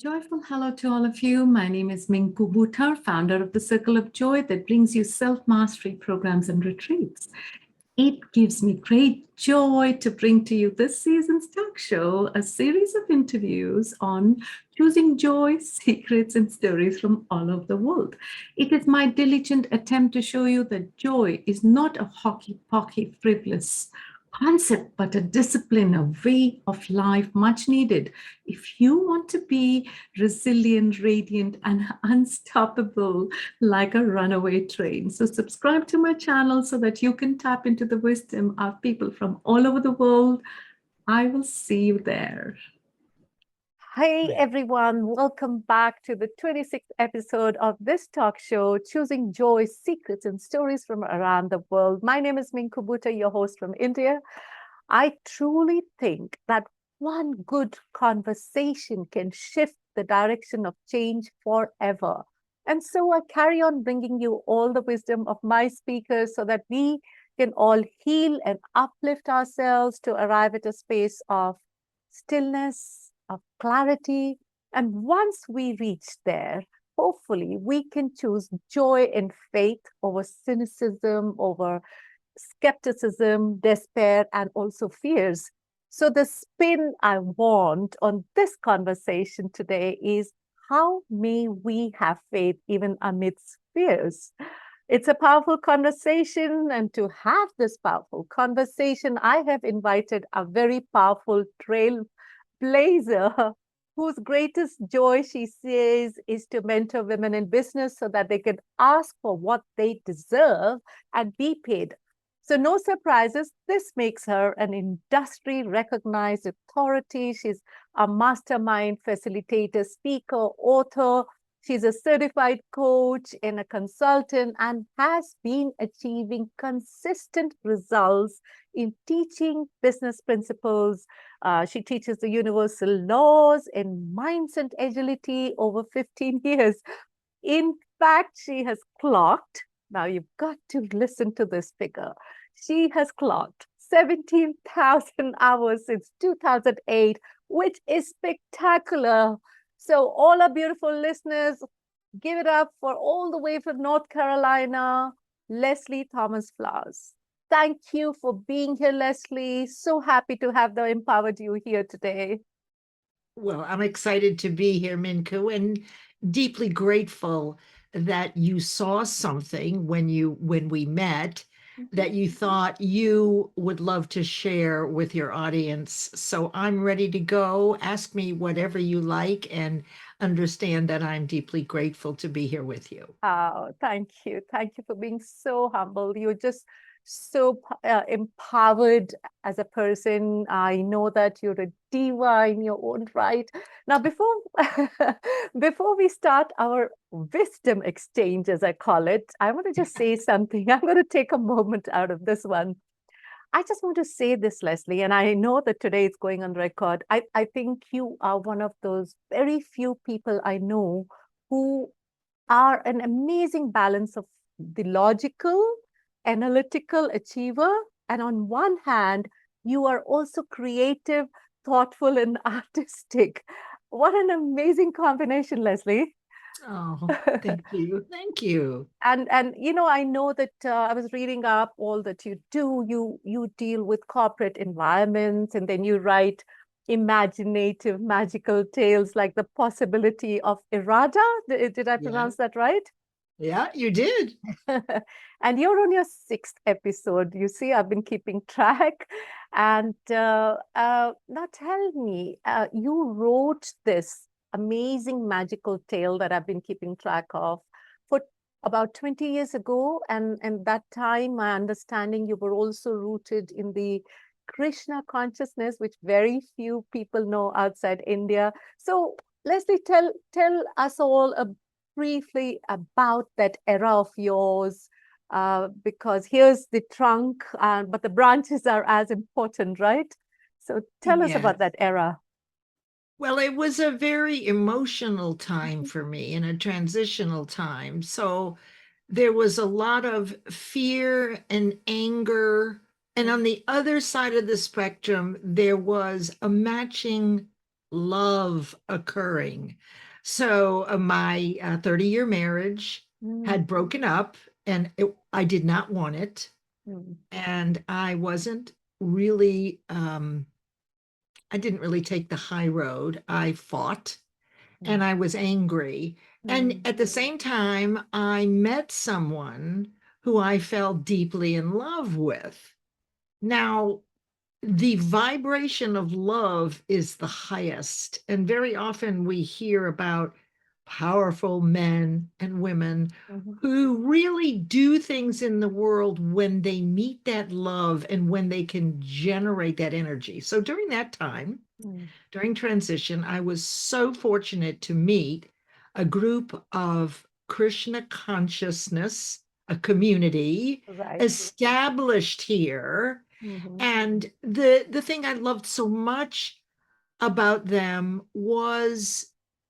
joyful hello to all of you. My name is Minnku Buttar, founder of the Circle of Joy that brings you self mastery programs and retreats. It gives me great joy to bring to you this season's talk show, a series of interviews on choosing joy, secrets, and stories from all over the world. It is my diligent attempt to show you that joy is not a hockey pocky frivolous concept, but a discipline, a way of life much needed. If you want to be resilient, radiant, and unstoppable like a runaway train. So, subscribe to my channel so that you can tap into the wisdom of people from all over the world. I will see you there. Hey everyone, welcome back to the 26th episode of this talk show, Choosing Joy, Secrets and Stories from Around the World. My name is Minnku Buttar, your host from India. I truly think that one good conversation can shift the direction of change forever. And so I carry on bringing you all the wisdom of my speakers so that we can all heal and uplift ourselves to arrive at a space of stillness, of clarity. And once we reach there, hopefully we can choose joy and faith over cynicism, over skepticism, despair, and also fears. So, the spin I want on this conversation today is how may we have faith even amidst fears? It's a powerful conversation, and to have this powerful conversation, I have invited a very powerful trailblazer whose greatest joy, she says, is to mentor women in business so that they can ask for what they deserve and be paid. So, no surprises, this makes her an industry recognized authority. She's a mastermind facilitator, speaker, author. She's a certified coach and a consultant and has been achieving consistent results in teaching business principles. She teaches the universal laws and mindset agility over 15 years. In fact, she has clocked, now you've got to listen to this figure. She has clocked 17,000 hours since 2008, which is spectacular. So, all our beautiful listeners, give it up for all the way from North Carolina, Leslie Thomas Flowers. Thank you for being here, Leslie. So happy to have the empowered you here today. Well, I'm excited to be here, Minnku, and deeply grateful that you saw something when we met that you thought you would love to share with your audience. So I'm ready to go. Ask me whatever you like and understand that I'm deeply grateful to be here with you. Oh, thank you. Thank you for being so humble. You're just so empowered as a person. I know that you're a diva in your own right. Now, before before we start our wisdom exchange, as I call it, I want to just say something. I'm going to take a moment out of this one. I just want to say this, Leslie, and I know that today it's going on record. I think you are one of those very few people I know who are an amazing balance of the logical, analytical achiever. And on one hand, you are also creative, thoughtful, and artistic. What an amazing combination, Leslie. Oh, thank you. Thank you. And you know, I know that I was reading up all that you do. You deal with corporate environments, and then you write imaginative, magical tales like the possibility of irada. Did I Yeah. pronounce that right? Yeah, you did. And you're on your sixth episode. You see, I've been keeping track. And now tell me, you wrote this amazing magical tale that I've been keeping track of for about 20 years ago. And that time, my understanding, you were also rooted in the Krishna consciousness, which very few people know outside India. So, Leslie, tell us all briefly about that era of yours, because here's the trunk, but the branches are as important, right? So tell us Yeah. about that era. Well, it was a very emotional time for me and a transitional time. So there was a lot of fear and anger. And on the other side of the spectrum, there was a matching love occurring. So my 30-year marriage had broken up, and I did not want it. Mm, And I wasn't really, I didn't really take the high road. I fought and I was angry. And mm, at the same time, I met someone who I fell deeply in love with. Now, the vibration of love is the highest. And very often we hear about powerful men and women mhm, who really do things in the world when they meet that love and when they can generate that energy. So during that time, mm. during transition, I was so fortunate to meet a group of Krishna consciousness, a community Right. established here. Mhm, And the thing I loved so much about them was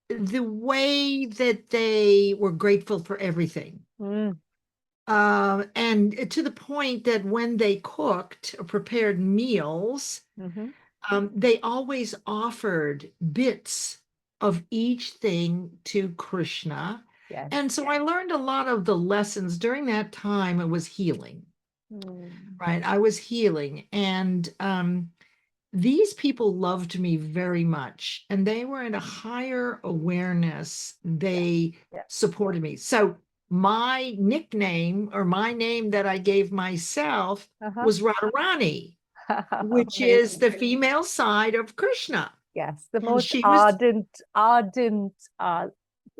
the way that they were grateful for everything. mm, And to the point that when they cooked or prepared meals, mhm. they always offered bits of each thing to Krishna. Yes. And so I learned a lot of the lessons during that time. It was healing, Mm, right? I was healing. And these people loved me very much, and they were at a higher awareness. They yeah. supported me. So my nickname, or my name that I gave myself, Uh-huh. was Radharani, which is Amazing. the female side of Krishna. Yes, the And most she was, ardent, and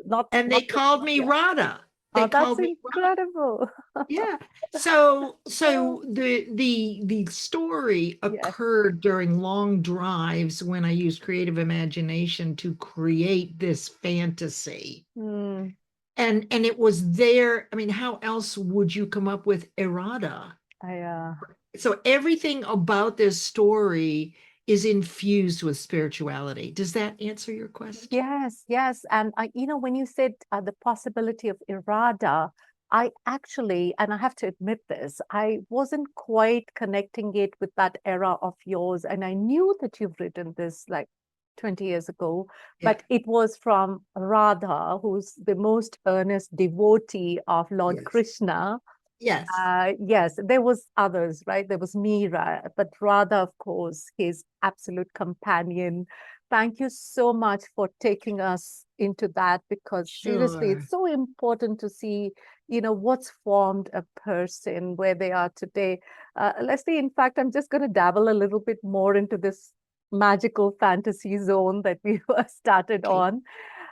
not they just, called me yeah. Radha. They Oh, that's called me Radha. incredible. Yeah. So the story Yes. occurred during long drives when I used creative imagination to create this fantasy. Mm, And it was there. I mean, how else would you come up with errata? I, So everything about this story is infused with spirituality. Does that answer your question? yes, yes. And when you said the possibility of irada, I actually, and I have to admit this, I wasn't quite connecting it with that era of yours. And I knew that you've written this like 20 years ago, Yeah. but it was from Radha, who's the most earnest devotee of Lord Yes. Krishna. Yes. Yes, there was others, right? There was Meera, but Radha, of course, his absolute companion. Thank you so much for taking us into that, because seriously, Sure. it's so important to see, what's formed a person where they are today. Leslie, in fact, I'm just going to dabble a little bit more into this magical fantasy zone that we were started Okay. on.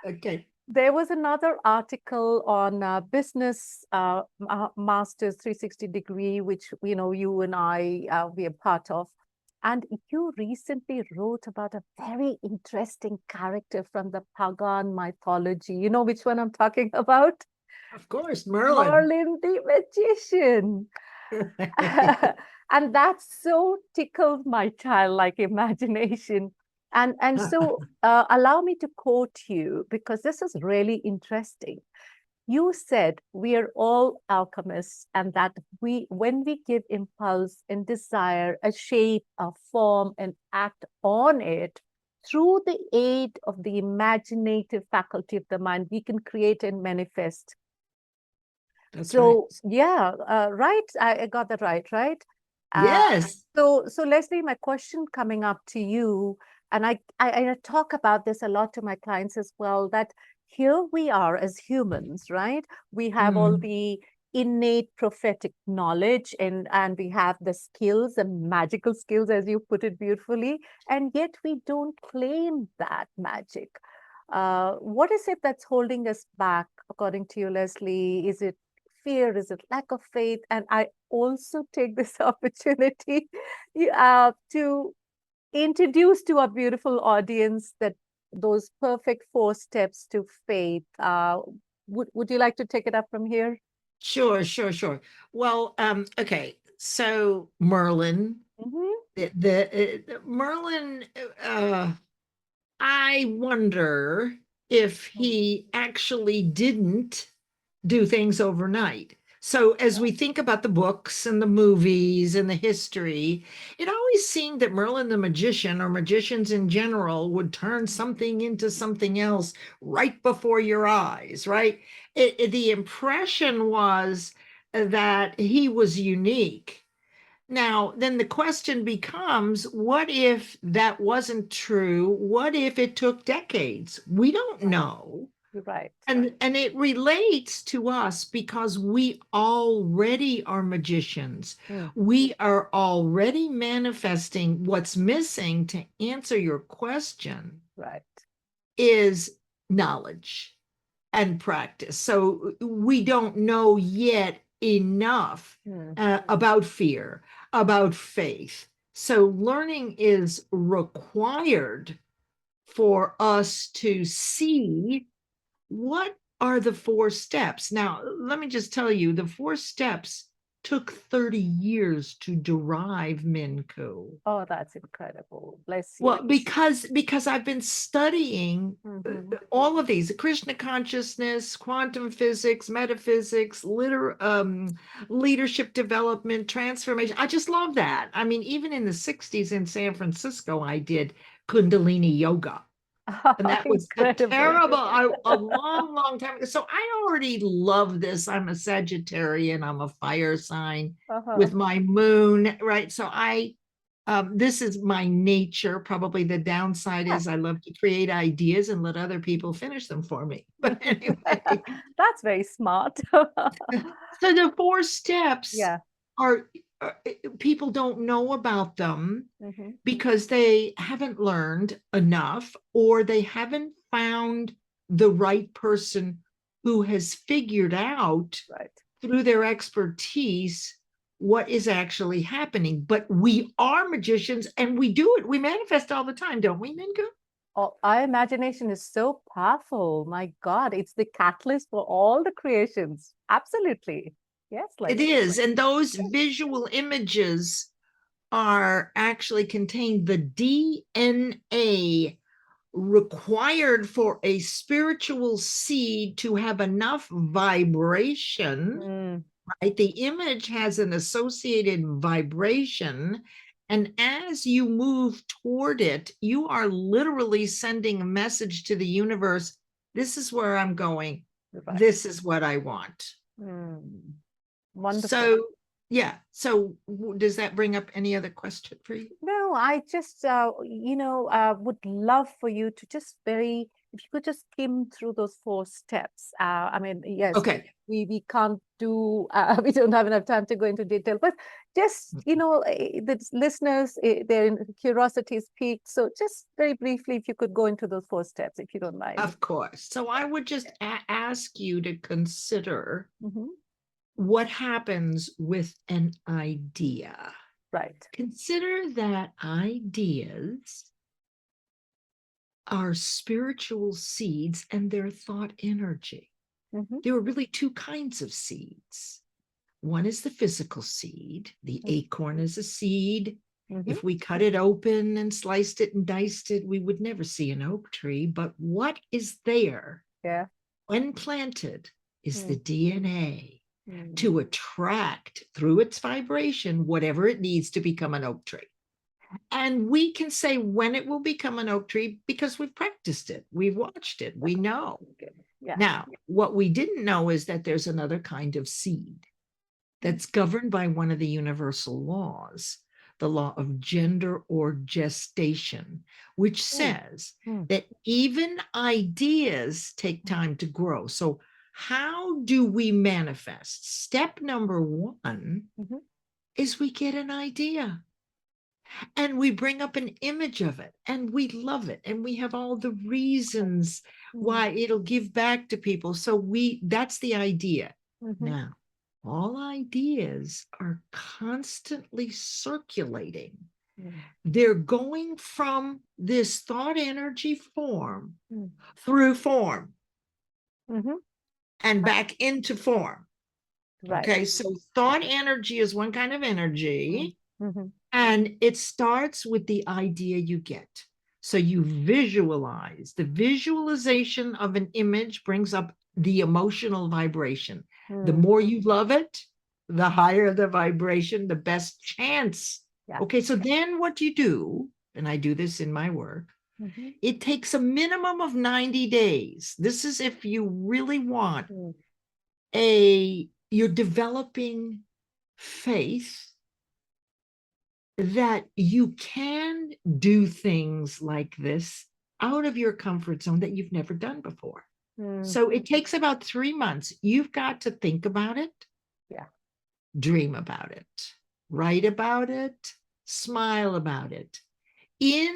Okay. There was another article on business master's 360 degree, which you and I we are part of. And you recently wrote about a very interesting character from the pagan mythology. You know which one I'm talking about? Of course, Merlin. Merlin the magician. And that so tickled my childlike imagination. And so allow me to quote you, because this is really interesting. You said we are all alchemists, and that when we give impulse and desire a shape, a form, and act on it through the aid of the imaginative faculty of the mind, we can create and manifest. That's right. So yeah, right. I got that right? Uh, Yes. so Leslie, my question coming up to you, and I talk about this a lot to my clients as well, that here we are as humans, right? We have all Mm. the innate prophetic knowledge, and we have the skills and magical skills, as you put it beautifully, and yet we don't claim that magic. What is it that's holding us back, according to you, Leslie? Is it fear? Is it lack of faith? And I also take this opportunity to introduce to our beautiful audience that those perfect 4 steps to faith. Would you like to take it up from here? Sure. Well, okay. So Merlin, Hmm. Merlin, I wonder if he actually didn't do things overnight. So as we think about the books and the movies and the history, it always seemed that Merlin the magician or magicians in general would turn something into something else right before your eyes, right? The impression was that he was unique. Now, then the question becomes, what if that wasn't true? What if it took decades? We don't know. Right. And it relates to us because we already are magicians. Mm. We are already manifesting. What's missing, to answer your question, Right. is knowledge and practice. So we don't know yet enough Mm. about fear, about faith. So learning is required for us to see what are the 4 steps. Now, let me just tell you, the 4 steps took 30 years to derive, Minnku. Oh, that's incredible. Bless you. Well, because I've been studying Mhm. all of these: Krishna consciousness, quantum physics, metaphysics, leadership development, transformation. I just love that. I mean, even in the 60s in San Francisco, I did Kundalini yoga. And that was a Incredible. a long, long time ago. So I already love this. I'm a Sagittarian. I'm a fire sign Uh-huh. with my moon, right? So this is my nature. Probably the downside is I love to create ideas and let other people finish them for me. But anyway, That's very smart. so the 4 steps Yeah. are, people don't know about them Mhm. because they haven't learned enough, or they haven't found the right person who has figured out Right. through their expertise what is actually happening. But we are magicians and we do it. We manifest all the time, don't we, Minnku? Oh, our imagination is so powerful. My God, it's the catalyst for all the creations. Absolutely. Yes, It is. And those visual images are actually contain the DNA required for a spiritual seed to have enough vibration, Mm, right? The image has an associated vibration. And as you move toward it, you are literally sending a message to the universe. This is where I'm going. right. This is what I want. Mm, wonderful. So, yeah. So does that bring up any other question for you? No, I just, would love for you to just if you could just skim through those 4 steps. I mean, yes, Okay. we can't do, we don't have enough time to go into detail, but just, the listeners, their curiosity is piqued. So just very briefly, if you could go into those 4 steps, if you don't mind. Of course. So I would just ask you to consider Mhm. what happens with an idea. Right. Consider that ideas are spiritual seeds and their thought energy. Mhm. There are really 2 kinds of seeds. One is the physical seed. The acorn is a seed. Mhm. If we cut it open and sliced it and diced it, we would never see an oak tree. But what is there Yeah. when planted is the Mm. DNA Mm. to attract through its vibration whatever it needs to become an oak tree. And we can say when it will become an oak tree because we've practiced it, we've watched it, we know. Yeah. Now, what we didn't know is that there's another kind of seed that's governed by one of the universal laws, the law of gender or gestation, which says that even ideas take time to grow. So how do we manifest? Step number 1 Mhm. is we get an idea and we bring up an image of it and we love it and we have all the reasons why it'll give back to people. So that's the idea. Mhm. Now, all ideas are constantly circulating. They're going from this thought energy form through form Mhm. and back into form. Right. Okay, so thought energy is one kind of energy, Mhm. and it starts with the idea you get. So you visualize. The visualization of an image brings up the emotional vibration. The more you love it, the higher the vibration, the best chance. Yeah. Okay, so then what you do, and I do this in my work, it takes a minimum of 90 days. This is if you really want you're developing faith that you can do things like this out of your comfort zone that you've never done before. So it takes about 3 months. You've got to think about it. Yeah. Dream about it, write about it, smile about it in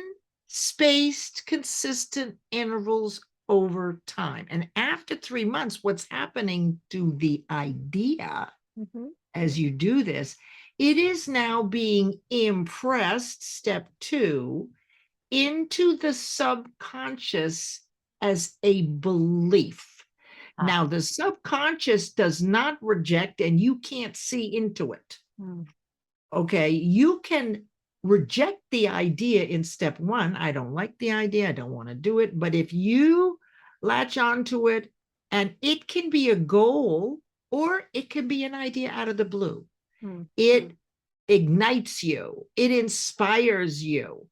spaced, consistent intervals over time. And after 3 months, what's happening to the idea as you do this, it is now being impressed, step 2, into the subconscious as a belief. Now, the subconscious does not reject, and you can't see into it. Okay, you can reject the idea in step 1. I don't like the idea. I don't want to do it. But if you latch onto it, and it can be a goal or it can be an idea out of the blue, it ignites you, it inspires you.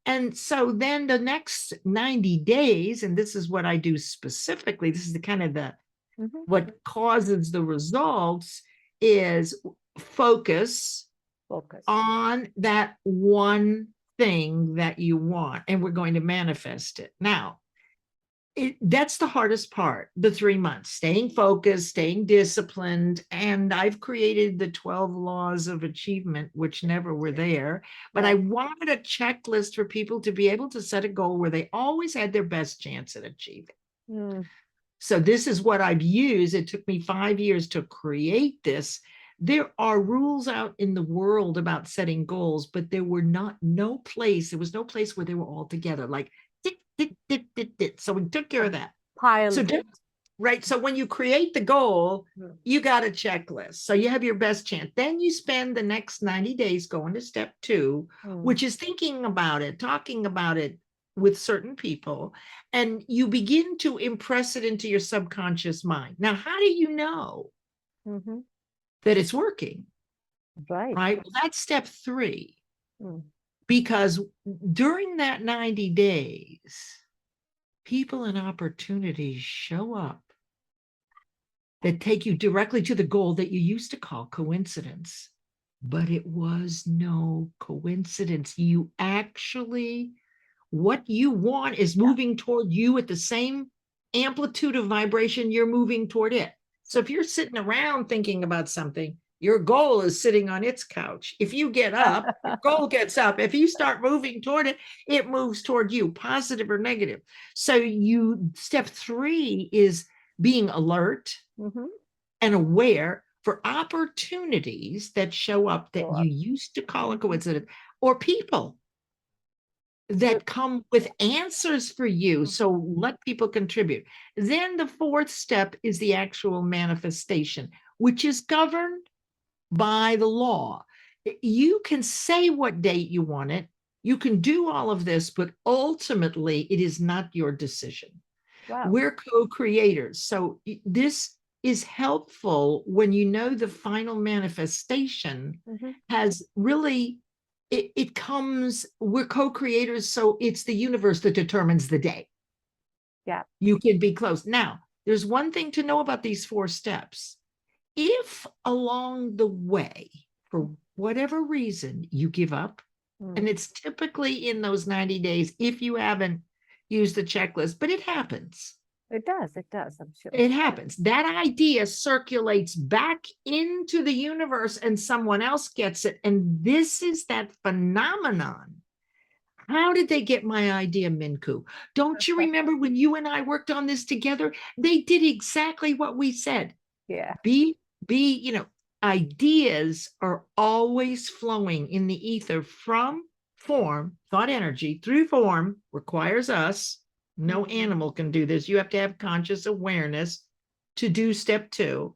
And so then the next 90 days, and this is what I do specifically, this is the kind of the what causes the results, is focus on that one thing that you want, and we're going to manifest it. Now, that's the hardest part, the 3 months, staying focused, staying disciplined. And I've created the 12 laws of achievement, which never were there. But I wanted a checklist for people to be able to set a goal where they always had their best chance at achieving. So this is what I've used. It took me 5 years to create this. There are rules out in the world about setting goals, but there was no place where they were all together, like so we took care of that. So when you create the goal, you got a checklist. So you have your best chance. Then you spend the next 90 days going to step 2, which is thinking about it, talking about it with certain people, and you begin to impress it into your subconscious mind. Now, how do you know that it's working? Right? Well, that's step 3. Because during that 90 days, people and opportunities show up that take you directly to the goal that you used to call coincidence. But it was no coincidence. You actually, what you want is moving toward you at the same amplitude of vibration you're moving toward it. So if you're sitting around thinking about something, your goal is sitting on its couch. If you get up, your goal gets up. If you start moving toward it, it moves toward you, positive or negative. So step 3 is being alert and aware for opportunities that show up that you used to call a coincidence, or people that come with answers for you. So let people contribute. Then the 4th step is the actual manifestation, which is governed by the law. You can say what date you want it. You can do all of this, but ultimately it is not your decision. We're co-creators. So this is helpful when you know the final manifestation has really, it comes, we're co-creators. So it's the universe that determines the day. You can be close. Now, there's one thing to know about these 4 steps. If along the way, for whatever reason, you give up, and it's typically in those 90 days, if you haven't used the checklist, but it happens. It does, I'm sure. It happens. That idea circulates back into the universe and someone else gets it. And this is that phenomenon. How did they get my idea, Minnku? Don't you remember when you and I worked on this together? They did exactly what we said. Ideas are always flowing in the ether from form, thought energy, through form, requires us. No animal can do this. You have to have conscious awareness to do step 2.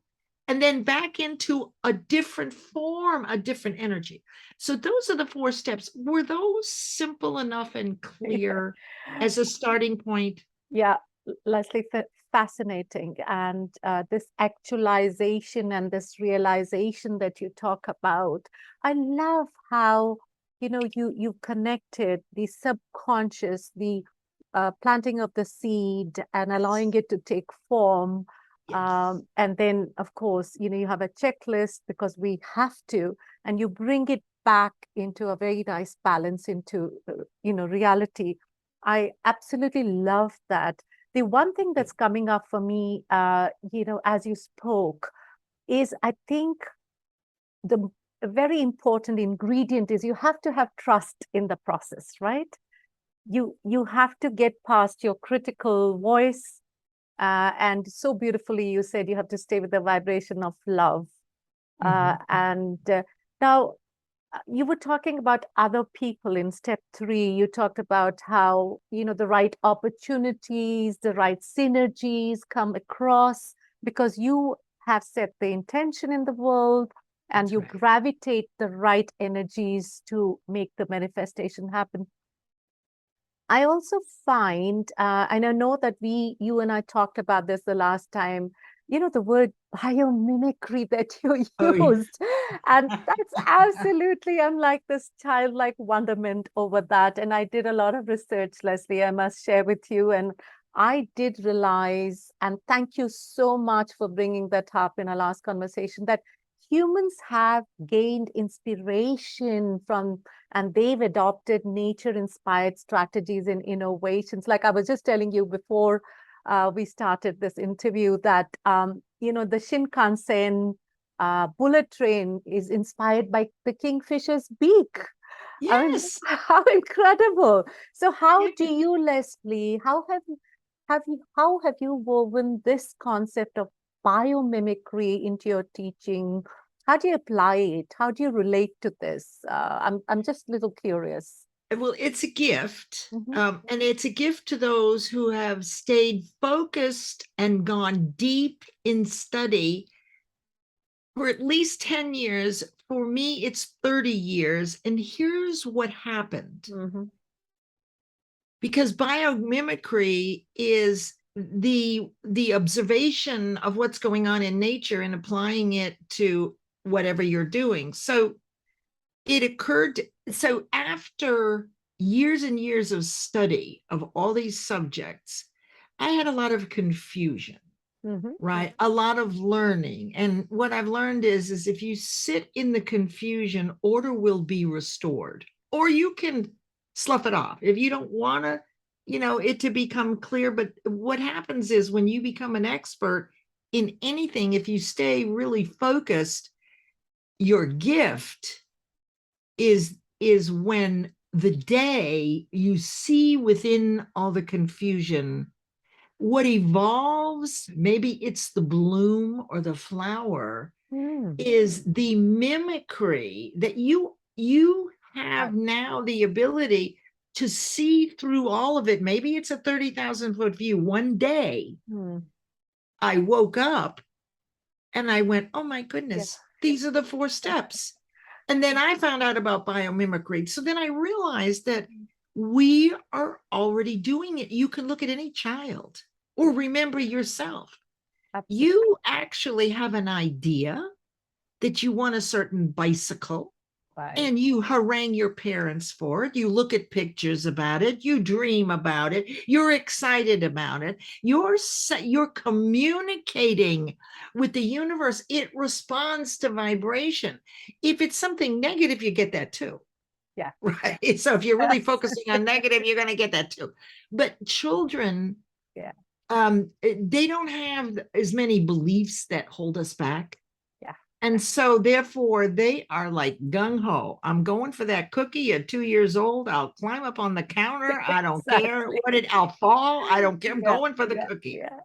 And then back into a different form, a different energy. So those are the 4 steps. Were those simple enough and clear as a starting point? Yeah, Leslie, fascinating. And this actualization and this realization that you talk about, I love how, you connected the subconscious, the planting of the seed and allowing it to take form. Yes. And then, of course, you have a checklist because we have to, and you bring it back into a very nice balance into, reality. I absolutely love that. The one thing that's coming up for me, as you spoke, is I think the very important ingredient is you have to have trust in the process, right? You have to get past your critical voice, and so beautifully you said you have to stay with the vibration of love. And now you were talking about other people in step 3. You talked about how, the right opportunities, the right synergies come across because you have set the intention in the world and That's you right. gravitate the right energies to make the manifestation happen. I also find, and I know that you and I talked about this the last time, the word biomimicry that you Oh, yeah. used. And that's absolutely, I'm like this childlike wonderment over that. And I did a lot of research, Leslie, I must share with you. And I did realize, and thank you so much for bringing that up in our last conversation, that humans have gained inspiration from, and they've adopted nature-inspired strategies and innovations. Like I was just telling you before we started this interview that, the Shinkansen bullet train is inspired by the kingfisher's beak. I mean, Yes. how incredible. So how do Yeah. you, Leslie, how have you woven this concept of biomimicry into your teaching? How do you apply it? How do you relate to this? I'm just a little curious. Well, it's a gift. Mhm. And it's a gift to those who have stayed focused and gone deep in study for at least 10 years. For me, it's 30 years. And here's what happened. Mhm. Because biomimicry is the observation of what's going on in nature and applying it to whatever you're doing. So it occurred, so after years and years of study of all these subjects, I had a lot of confusion, Mhm. right? A lot of learning. And what I've learned is if you sit in the confusion, order will be restored, or you can slough it off if you don't want to, it to become clear. But what happens is when you become an expert in anything, if you stay really focused, your gift is when the day you see within all the confusion what evolves. Maybe it's the bloom or the flower, Mm. is the mimicry that you Right. have now the ability to see through all of it. Maybe it's a 30,000-foot view. One day Mm. I woke up and I went, oh my Yeah. goodness, these are the 4 steps. And then I found out about biomimicry. So then I realized that we are already doing it. You can look at any child or remember yourself. Absolutely. You actually have an idea that you want a certain bicycle, Right. and you harangue your parents for it. You look at pictures about it. You dream about it. You're excited about it. You're communicating with the universe. It responds to vibration. If it's something negative, you get that too. Yeah. Right. So if you're really Yes. focusing on negative, you're going to get that too. But children, Yeah. they don't have as many beliefs that hold us back. Yeah. And so therefore they are like gung ho. I'm going for that cookie at 2 years old. I'll climb up on the counter. I don't care Exactly. I'll fall. I don't care. I'm Yeah. going for the Yeah. cookie. Yeah.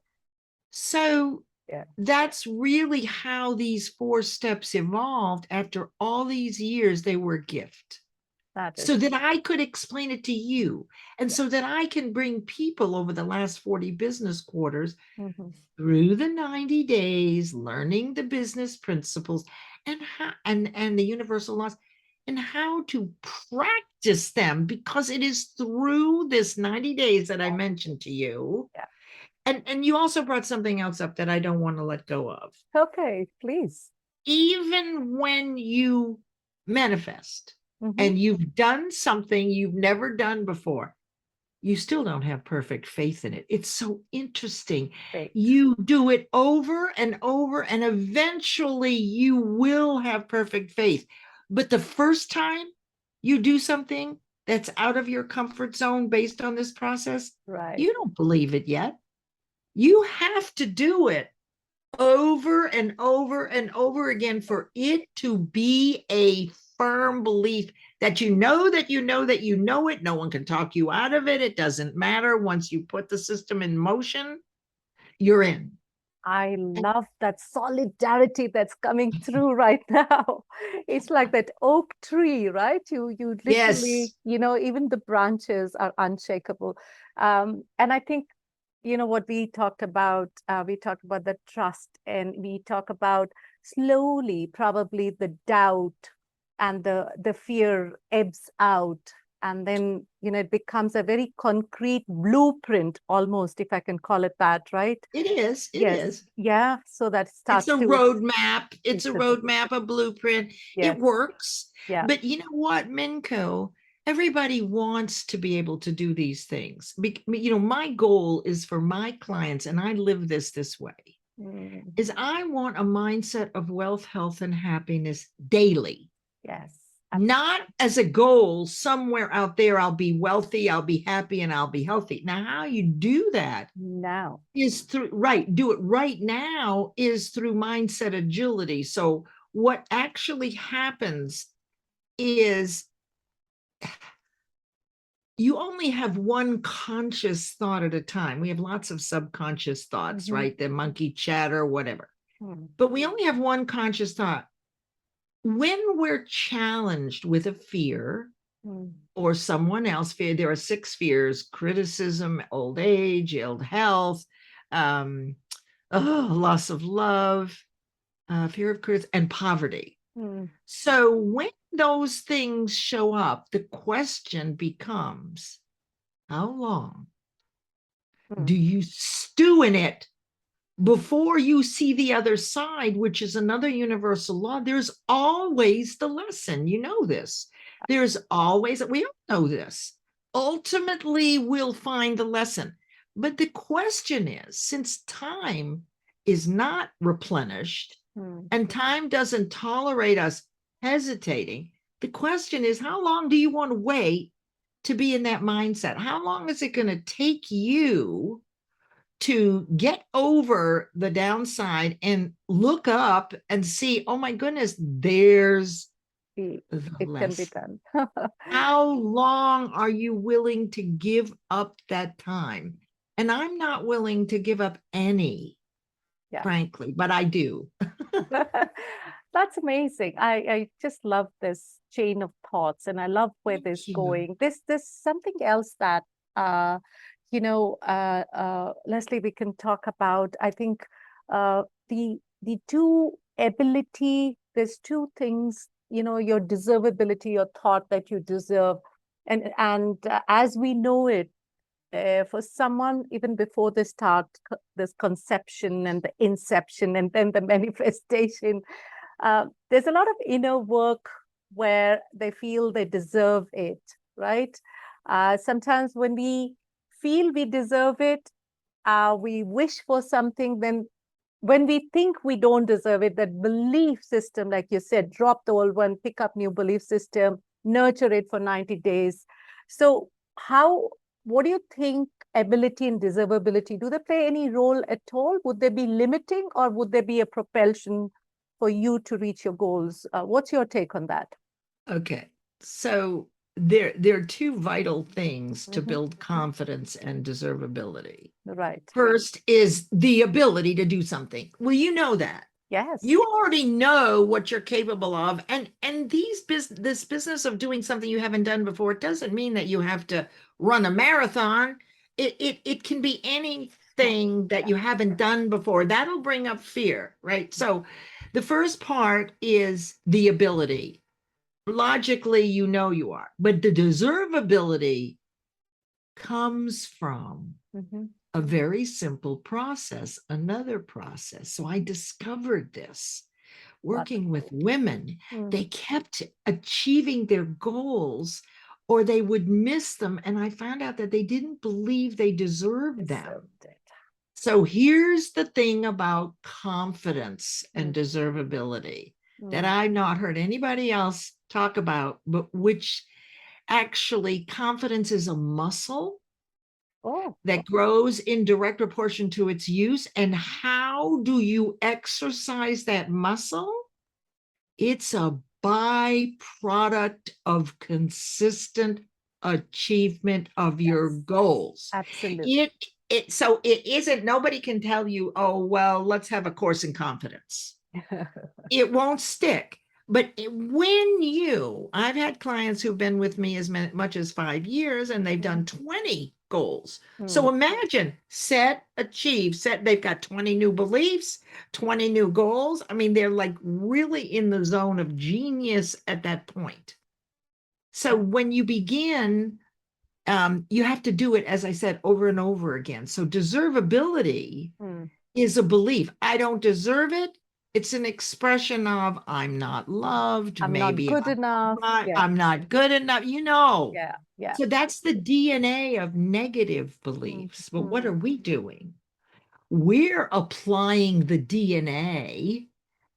So Yeah. that's really how these 4 steps evolved. After all these years, they were a gift. That So is. that I could explain it to you. And Yeah. so that I can bring people over the last 40 business quarters Mhm. through the 90 days, learning the business principles and how and the universal laws and how to practice them, because it is through this 90 days that I mentioned to you Yeah. And you also brought something else up that I don't want to let go of. Okay, please. Even when you manifest Mhm. and you've done something you've never done before, you still don't have perfect faith in it. It's so interesting. Great. You do it over and over, and eventually you will have perfect faith. But the first time you do something that's out of your comfort zone based on this process, Right. you don't believe it yet. You have to do it over and over and over again for it to be a firm belief that you know that you know that you know it. No one can talk you out of it. It doesn't matter. Once you put the system in motion, you're in. I love that solidarity that's coming through right now. It's like that oak tree, right? You literally, Yes. even the branches are unshakable. And I think, what we talked about the trust, and we talk about slowly, probably the doubt and the fear ebbs out. And then, it becomes a very concrete blueprint, almost, if I can call it that, right? It is. It Yes. is. Yeah. So that It's starts a to, roadmap. It's a exactly. roadmap, a blueprint. Yes. It works. Yeah. But you know what, Minnku? Everybody wants to be able to do these things. My goal is for my clients, and I live this way, Mm, is I want a mindset of wealth, health, and happiness daily. yes. Not as a goal somewhere out there, I'll be wealthy, I'll be happy, and I'll be healthy. Now, how you do that Now. is through, right, do it right now is through mindset agility. So what actually happens is you only have one conscious thought at a time. We have lots of subconscious thoughts, Mhm. right? The monkey chatter, whatever. Mm, But we only have one conscious thought. When we're challenged with a fear mm, or someone else fear, there are 6 fears: criticism, old age, ill health, loss of love, fear of criticism, and poverty. mm, So when those things show up, the question becomes, how long do mm. you stew in it before you see the other side, which is another universal law? There's always the lesson. You know this. There's always, we all know this. Ultimately, we'll find the lesson. But the question is, since time is not replenished Mm. and time doesn't tolerate us hesitating, the question is, how long do you want to wait to be in that mindset? How long is it going to take you to get over the downside and look up and see, oh my goodness, there's the It can be lesson? done. How long are you willing to give up that time? And I'm not willing to give up any, Yeah. frankly, but I do. That's amazing. I just love this chain of thoughts, and I love where Thank this is you. going. There's something else that Leslie, we can talk about. I think the two ability, there's two things, your deservability, your thought that you deserve. And as we know it, for someone, even before they start this conception and the inception and then the manifestation, there's a lot of inner work where they feel they deserve it, right? Sometimes when we feel we deserve it, we wish for something, then when we think we don't deserve it, that belief system, like you said, drop the old one, pick up new belief system, nurture it for 90 days. So what do you think ability and deservability, do they play any role at all? Would they be limiting, or would there be a propulsion for you to reach your goals? What's your take on that? Okay. So there are two vital things to Mhm. build confidence and deservability. Right. First is the ability to do something. Well, you know that. Yes. You already know what you're capable of, and this business of doing something you haven't done before doesn't mean that you have to run a marathon. It can be anything that you haven't done before. That'll bring up fear, right? So the first part is the ability. Logically, you know you are, but the deservability comes from Mhm. a very simple process, another process. So I discovered this working with women. Mm. They kept achieving their goals or they would miss them. And I found out that they didn't believe they deserved them. Deserved it. So here's the thing about confidence and Mm. deservability that Mm. I've not heard anybody else talk about, but which actually confidence is a muscle Oh, that grows in direct proportion to its use. And how do you exercise that muscle? It's a byproduct of consistent achievement of your yes, goals. absolutely. So it isn't, nobody can tell you, oh, well, let's have a course in confidence. It won't stick. But I've had clients who've been with me as much as 5 years and they've done 20 goals. So Mm. imagine set, achieve, set, they've got 20 new beliefs, 20 new goals. I mean, they're like really in the zone of genius at that point. So when you begin, you have to do it, as I said, over and over again. So deservability Mm. is a belief. I don't deserve it. It's an expression of I'm not loved. I'm not Maybe good enough. Yeah, I'm not good enough, yeah, yeah. So that's the DNA of negative Mm. beliefs. But what Mm. are we doing? We're applying the DNA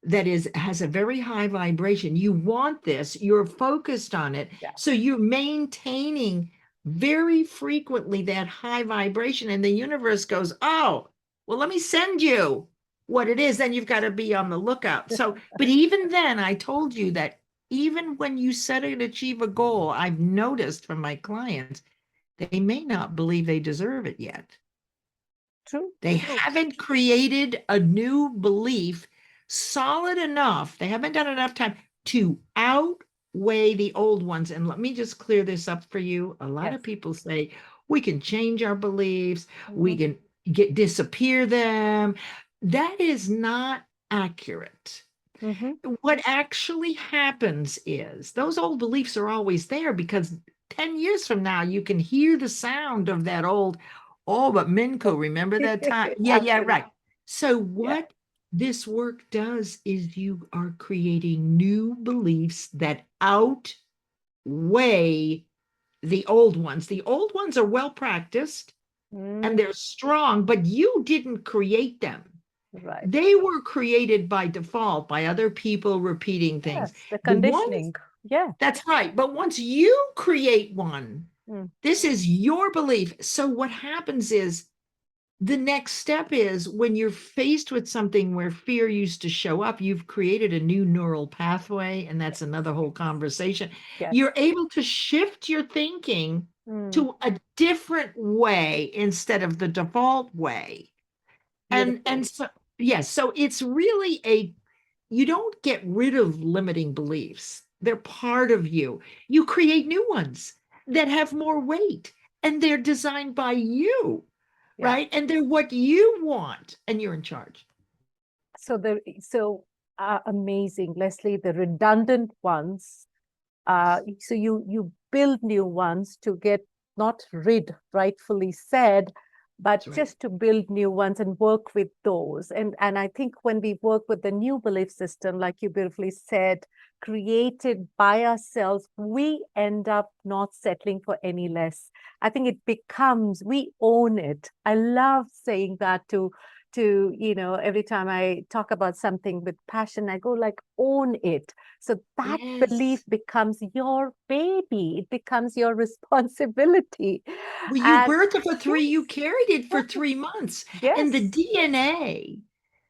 that has a very high vibration. You want this, you're focused on it. Yeah. So you're maintaining very frequently that high vibration, and the universe goes, oh, well, let me send you what it is. Then you've got to be on the lookout. So, but even then, I told you that even when you set and achieve a goal, I've noticed from my clients, they may not believe they deserve it yet. True, They true. haven't created a new belief solid enough. They haven't done enough time to outweigh the old ones. And let me just clear this up for you. A lot Yes. of people say we can change our beliefs, we Mhm. can disappear them. That is not accurate. Mhm. What actually happens is those old beliefs are always there because 10 years from now, you can hear the sound of that old, oh, but Minnku, remember that time? Yeah, Absolutely. right. So Yeah. what this work does is you are creating new beliefs that outweigh the old ones. The old ones are well practiced Mm. and they're strong, but you didn't create them. Right. They were created by default by other people repeating things. Yes, the The ones, conditioning. Yeah. that's right. But once you create one, Mm. this is your belief. So what happens is the next step is when you're faced with something where fear used to show up, you've created a new neural pathway, and that's another whole conversation. Yes. You're able to shift your thinking Mm. to a different way instead of the default way. And Beautiful. so yes, so it's really you don't get rid of limiting beliefs. They're part of you. You create new ones that have more weight and they're designed by you, Yeah. right? And they're what you want and you're in charge. So amazing, Leslie. The redundant ones. So you build new ones to get not rid, rightfully said, but That's right. just to build new ones and work with those. And I think when we work with the new belief system, like you beautifully said, created by ourselves, we end up not settling for any less. I think it becomes, we own it. I love saying that to every time I talk about something with passion, I go like, own it. So that belief Yes. becomes your baby. It becomes your responsibility. Well, you And birthed it for three, you yes, carried it for yes, 3 months. And the yes, DNA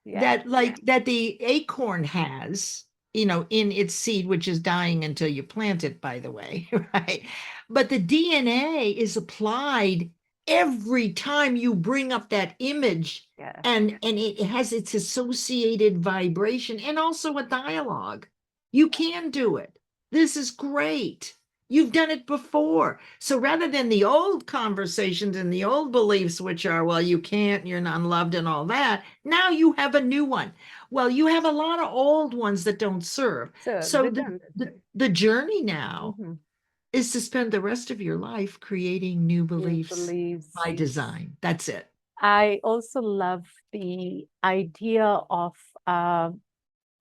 yeah, that the acorn has, in its seed, which is dying until you plant it, by the way, right? But the DNA is applied every time you bring up that image, yeah. and it has its associated vibration and also a dialogue. You can do it. This is great. You've done it before. So rather than the old conversations and the old beliefs, which are, well, you can't, you're not loved and all that, now you have a new one. Well, you have a lot of old ones that don't serve. So the journey now Mhm. is to spend the rest of your life creating new New beliefs beliefs. by design. That's it. I also love the idea of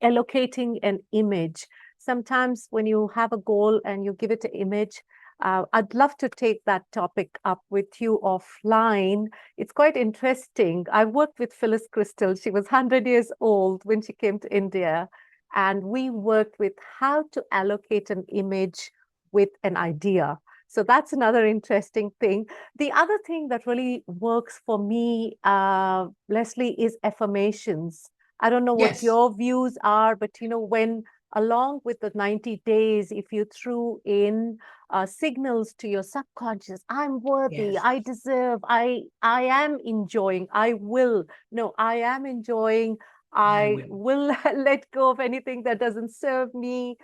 allocating an image. Sometimes when you have a goal and you give it an image, I'd love to take that topic up with you offline. It's quite interesting. I worked with Phyllis Crystal. She was 100 years old when she came to India, and we worked with how to allocate an image with an idea. So that's another interesting thing. The other thing that really works for me, Leslie, is affirmations. I don't know what Yes. your views are, but when along with the 90 days, if you threw in signals to your subconscious, I'm worthy, Yes. I deserve, I am enjoying, I will, no, I am enjoying, I I will. will let go of anything that doesn't serve me.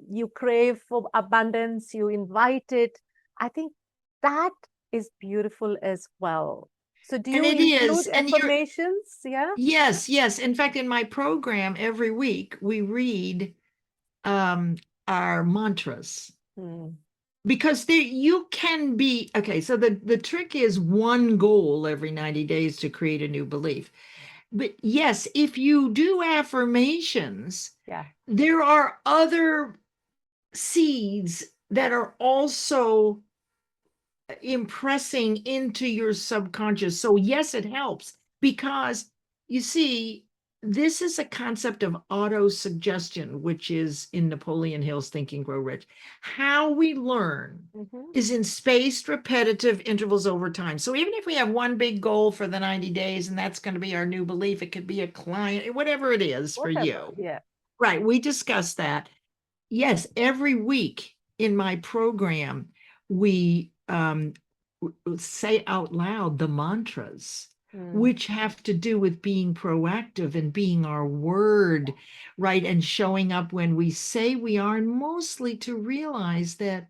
You crave for abundance, you invite it. I think that is beautiful as well. So do And you it is. include And you're, affirmations? Yeah. yes, yes. In fact, in my program every week, we read um, our mantras. Hmm. Because there you can be okay, so the trick is one goal every 90 days to create a new belief. But yes, if you do affirmations, Yeah. there are other seeds that are also impressing into your subconscious. So, yes, it helps because you see, this is a concept of auto suggestion, which is in Napoleon Hill's Think and Grow Rich. How we learn Mhm. is in spaced, repetitive intervals over time. So, even if we have one big goal for the 90 days and that's going to be our new belief, it could be a client, whatever it is for Whatever. you. Yeah. Right. We discussed that. Yes, every week in my program, we say out loud the mantras, Mm. which have to do with being proactive and being our word, right? And showing up when we say we are, and mostly to realize that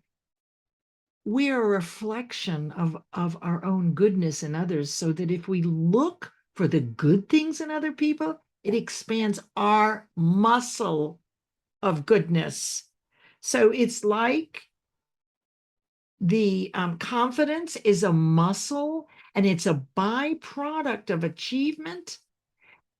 we are a reflection of our own goodness in others, so that if we look for the good things in other people, it expands our muscle of goodness. So it's like the confidence is a muscle and it's a byproduct of achievement.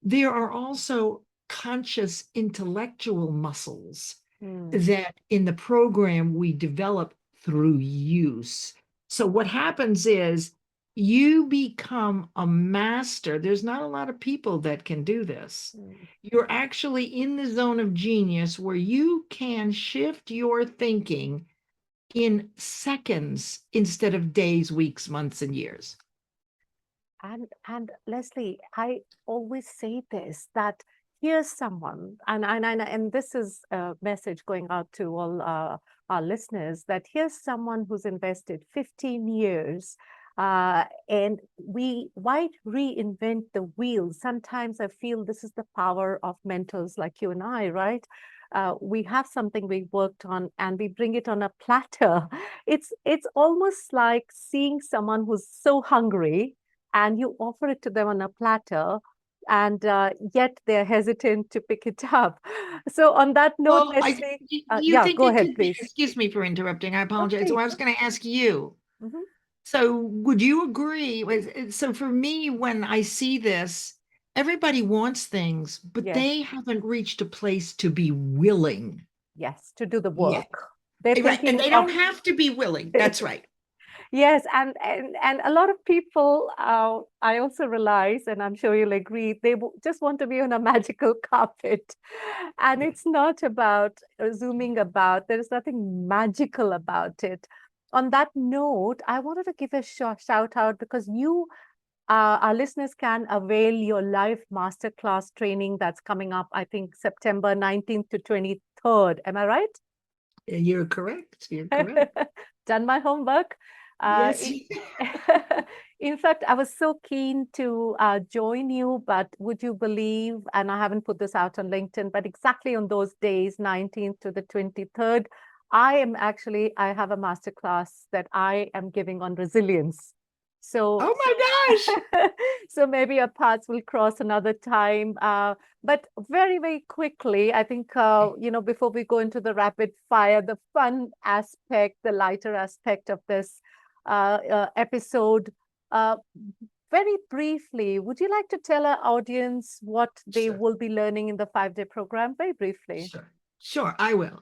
There are also conscious intellectual muscles Mm. that in the program we develop through use. So what happens is you become a master. There's not a lot of people that can do this. Mm. You're actually in the zone of genius where you can shift your thinking in seconds instead of days, weeks, months, and years. And Leslie, I always say this, that here's someone, and this is a message going out to all our listeners, that here's someone who's invested 15 years, and why reinvent the wheel? Sometimes I feel this is the power of mentors like you and I, right? We have something we worked on and we bring it on a platter. It's almost like seeing someone who's so hungry and you offer it to them on a platter, and yet they're hesitant to pick it up. So, on that note, Well, Leslie, you yeah, think go it ahead, could be, please. excuse me for interrupting, I Oh, apologize. So please. I was going to ask you, Mhm. so would you agree with, so for me, when I see this, everybody wants things, but Yes, they haven't reached a place to be willing yes, to do the yet. work. They're Right. And thinking they of don't have to be willing. That's right. yes, and a lot of people, I also realize, and I'm sure you'll agree, they just want to be on a magical carpet, and Yeah. it's not about zooming about. There is nothing magical about it. On that note, I wanted to give a shout out because our listeners can avail your live masterclass training that's coming up, I think September 19th to 23rd. Am I right? You're correct. You're correct. Done my homework. Yes. In fact, I was so keen to join you, but would you believe, and I haven't put this out on LinkedIn, but exactly on those days, 19th to the 23rd, I have a masterclass that I am giving on resilience. So, Oh my gosh. so maybe our paths will cross another time. But very, very quickly, I think, before we go into the rapid fire, the fun aspect, the lighter aspect of this episode, uh, very briefly, would you like to tell our audience what they Sure. will be learning in the 5-day program? Very briefly. Sure. Sure. I will.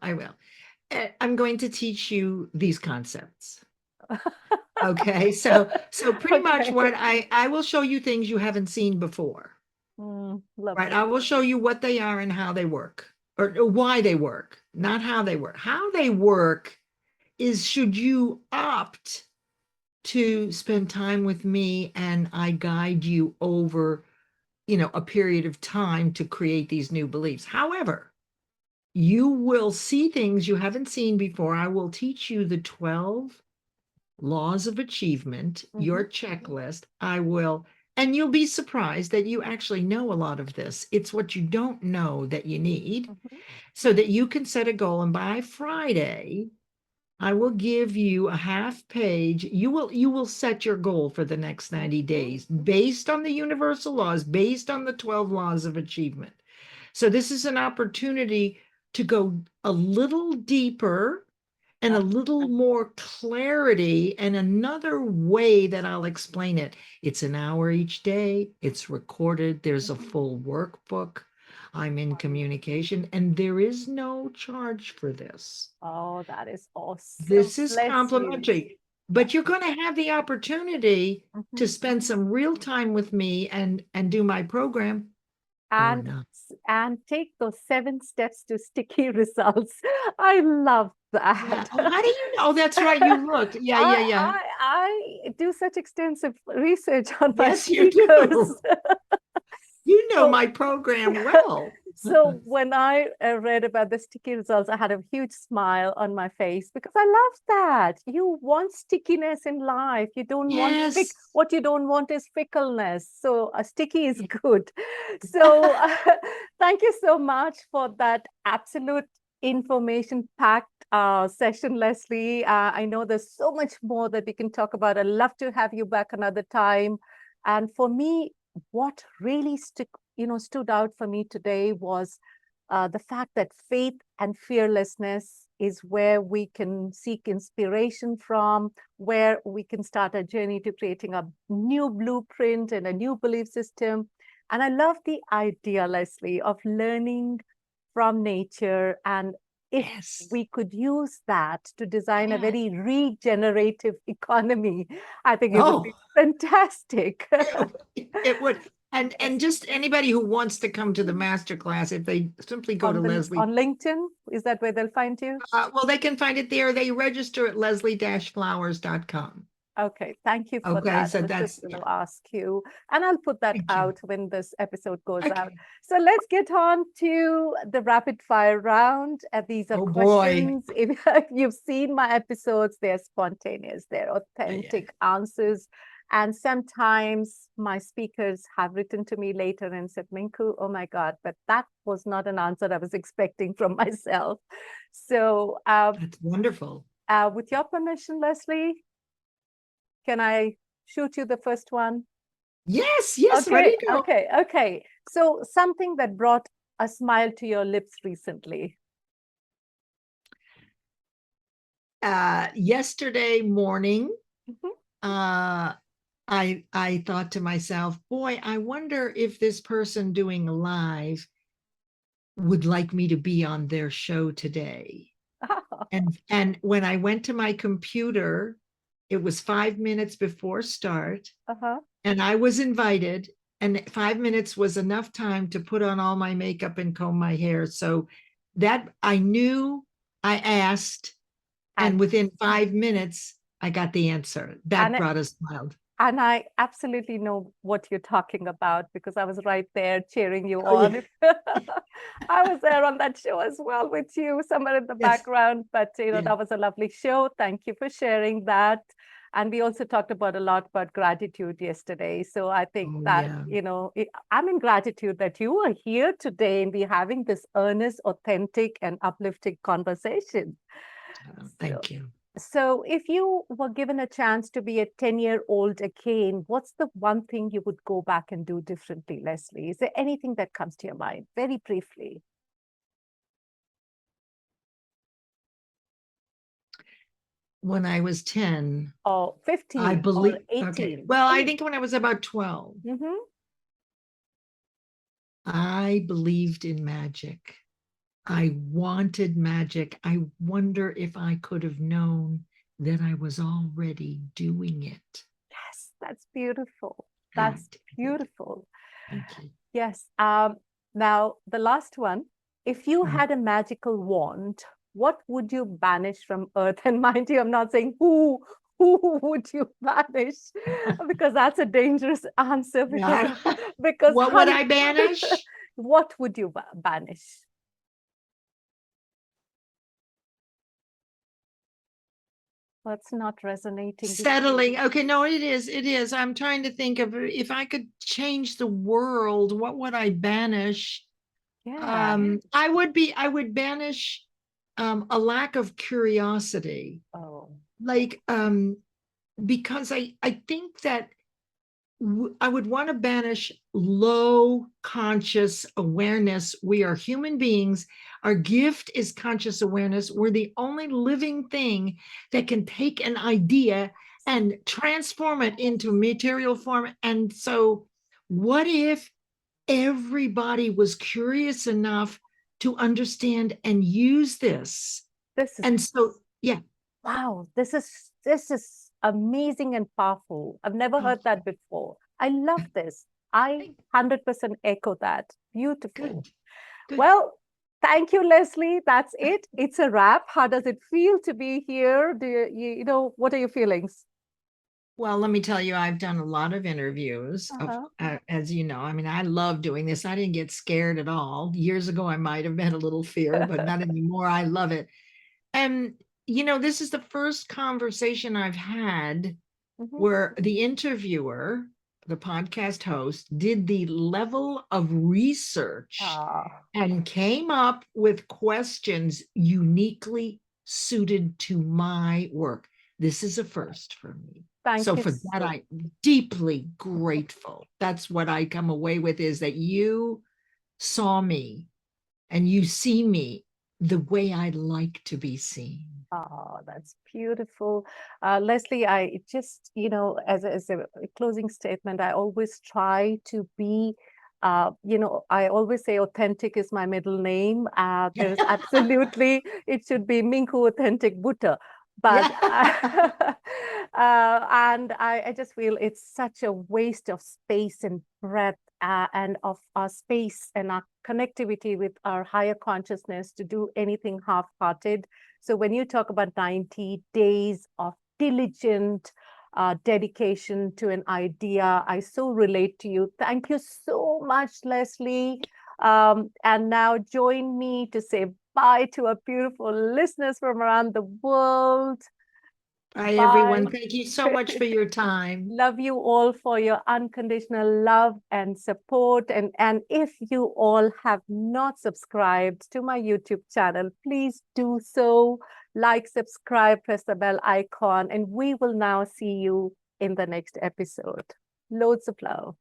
I'm going to teach you these concepts. Okay. So pretty much Okay. what I will show you things you haven't seen before. Right. Lovely. I will show you what they are and how they work, or why they work, not how they work. How they work is should you opt to spend time with me and I guide you over, a period of time to create these new beliefs. However, you will see things you haven't seen before. I will teach you the 12 laws of achievement, your checklist. And you'll be surprised that you actually know a lot of this. It's what you don't know that you need so that you can set a goal. And by Friday, I will give you a half page. You will set your goal for the next 90 days based on the universal laws, based on the 12 laws of achievement. So this is an opportunity to go a little deeper and a little more clarity, and another way that I'll explain it. It's an hour each day. It's recorded. There's a full workbook. I'm in communication, and there is no charge for this. Oh, that is awesome. This is Bless you. complimentary, but you're going to have the opportunity to spend some real time with me and do my program. And take those 7 steps to sticky results. I love Yeah. that. Oh, how do you know? That's right. You looked. Yeah. I do such extensive research on my Yes, you speakers. do. You know So- my program well. So when I read about the sticky results, I had a huge smile on my face because I love that. You want stickiness in life. You don't want Yes. what you don't want is fickleness. So a sticky is good. So thank you so much for that absolute information packed session, Leslie. I know there's so much more that we can talk about. I'd love to have you back another time. And for me, what really stood out for me today was the fact that faith and fearlessness is where we can seek inspiration from, where we can start a journey to creating a new blueprint and a new belief system. And I love the idea, Leslie, of learning from nature. And if Yes. we could use that to design a very regenerative economy, I think it would be fantastic. It would. And just anybody who wants to come to the masterclass, if they simply go to Leslie. On LinkedIn, is that where they'll find you? Well, they can find it there. They register at leslie-flowers.com. Okay, thank you for Okay, that. so I was that's just going to ask you, and I'll put that Thank you. out when this episode goes Okay. out. So let's get on to the rapid fire round. These are Oh, boy. questions. If you've seen my episodes, they're spontaneous, they're authentic answers. And sometimes my speakers have written to me later and said, Minnku, oh my God, but that was not an answer I was expecting from myself. So That's wonderful. with your permission, Leslie, can I shoot you the first one? Yes, Okay, ready to go. okay. So something that brought a smile to your lips recently. Yesterday morning, I thought to myself, boy, I wonder if this person doing a live would like me to be on their show today. And when I went to my computer, it was 5 minutes before start, and I was invited, and 5 minutes was enough time to put on all my makeup and comb my hair. So that I knew, I asked, and within 5 minutes, I got the answer. That brought a smile. And I absolutely know what you're talking about because I was right there cheering you on. I was there on that show as well with you, somewhere in the background. But that was a lovely show. Thank you for sharing that. And we also talked about a lot about gratitude yesterday. So I think I'm in gratitude that you are here today and we're having this earnest, authentic, and uplifting conversation. Thank you. So if you were given a chance to be a 10-year-old again, what's the one thing you would go back and do differently, Leslie? Is there anything that comes to your mind? Very briefly. When I was 10, or 15 I or believe, 18? okay. Well, I think when I was about 12, Mhm. I believed in magic. I wanted magic. I wonder if I could have known that I was already doing it. Yes, that's beautiful. I That's did. beautiful. Thank you. Yes. Now the last one. If you Mhm. had a magical wand, what would you banish from Earth? And mind you, I'm not saying who would you banish, because that's a dangerous answer. Because Yeah. because What would I banish? what would you banish? What's not resonating with you? Settling. Okay, no, it is. It is. I'm trying to think of if I could change the world, what would I banish? Yeah. I would banish a lack of curiosity. Oh, Like because I think that I would want to banish low conscious awareness. We are human beings. Our gift is conscious awareness. We're the only living thing that can take an idea and transform it into material form. And so, what if everybody was curious enough to understand and use this? this is And so, yeah. wow. This is amazing and powerful. I've never Oh, heard that before. I love this. I 100% echo that. Beautiful. good, good. Well, thank you, Leslie. That's it. It's a wrap. How does it feel to be here? Do you know, what are your feelings? Well, let me tell you, I've done a lot of interviews of, Uh-huh. as you know, I mean, I love doing this. I didn't get scared at all. Years ago, I might have been a little fear, but not anymore. I love it. And, this is the first conversation I've had Mhm. where the interviewer, the podcast host, did the level of research Ah, and came up with questions uniquely suited to my work. This is a first for me. thank So you for that, so I'm deeply grateful. That's what I come away with, is that you saw me and you see me the way I like to be seen. Oh, that's beautiful. Leslie, I just, as a closing statement, I always try to be, I always say authentic is my middle name. There is absolutely, it should be Minnku Authentic Buttar. But, Yeah. and I just feel it's such a waste of space and breadth, and of our space and our connectivity with our higher consciousness to do anything half-hearted. So when you talk about 90 days of diligent dedication to an idea, I so relate to you. Thank you so much, Leslie. And now join me to say bye to our beautiful listeners from around the world. Bye, Bye. everyone. Thank you so much for your time. Love you all for your unconditional love and support. And if you all have not subscribed to my YouTube channel, please do so. Like, subscribe, press the bell icon, and we will now see you in the next episode. Loads of love.